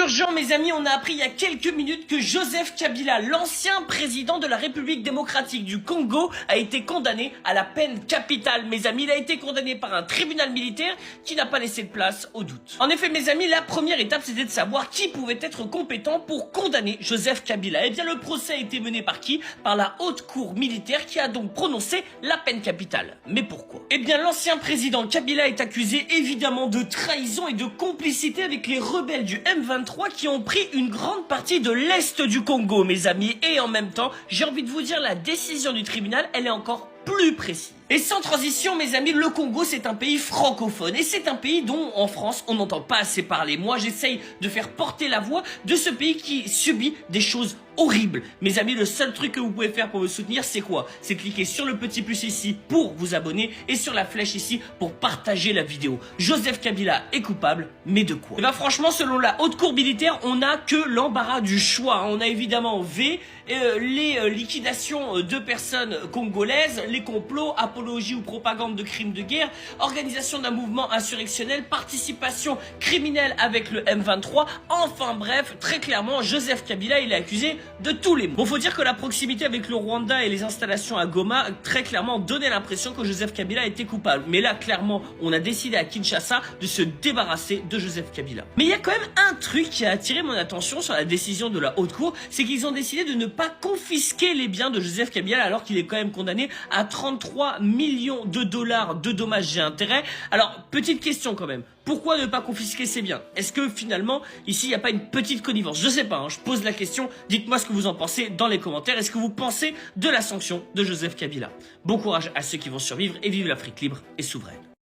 urgent, mes amis, on a appris il y a quelques minutes que Joseph Kabila, l'ancien président de la République démocratique du Congo, a été condamné à la peine capitale. Mes amis, il a été condamné par un tribunal militaire qui n'a pas laissé de place au doute. En effet, mes amis, la première étape, c'était de savoir qui pouvait être compétent pour condamner Joseph Kabila. Eh bien, le procès a été mené par qui? Par la haute cour militaire qui a donc prononcé la peine capitale. Mais pourquoi? Eh bien, l'ancien président Kabila est accusé évidemment de trahison et de complicité avec les rebelles du M23 qui ont pris une grande partie de l'Est du Congo, mes amis. Et en même temps, j'ai envie de vous dire, la décision du tribunal, elle est encore plus précise. Et sans transition, mes amis, le Congo, c'est un pays francophone. Et c'est un pays dont, en France, on n'entend pas assez parler. Moi, j'essaye de faire porter la voix de ce pays qui subit des choses horribles. Mes amis, le seul truc que vous pouvez faire pour me soutenir, c'est quoi? C'est cliquer sur le petit plus ici pour vous abonner et sur la flèche ici pour partager la vidéo. Joseph Kabila est coupable, mais de quoi? Et ben franchement, selon la haute cour militaire, on n'a que l'embarras du choix. On a évidemment les liquidations de personnes congolaises, les complots, apologie ou propagande de crimes de guerre, organisation d'un mouvement insurrectionnel, participation criminelle avec le M23. Enfin bref, très clairement, Joseph Kabila, il est accusé de tous les maux. Bon, faut dire que la proximité avec le Rwanda et les installations à Goma, très clairement, donnait l'impression que Joseph Kabila était coupable. Mais là, clairement, on a décidé à Kinshasa de se débarrasser de Joseph Kabila. Mais il y a quand même un truc qui a attiré mon attention sur la décision de la haute cour, c'est qu'ils ont décidé de ne pas confisquer les biens de Joseph Kabila alors qu'il est quand même condamné à 33 millions de dollars de dommages et intérêts. Alors, petite question quand même. Pourquoi ne pas confisquer ces biens? Est-ce que finalement, ici, il n'y a pas une petite connivence? Je sais pas, hein, je pose la question. Dites-moi ce que vous en pensez dans les commentaires. Est-ce que vous pensez de la sanction de Joseph Kabila? Bon courage à ceux qui vont survivre et vive l'Afrique libre et souveraine.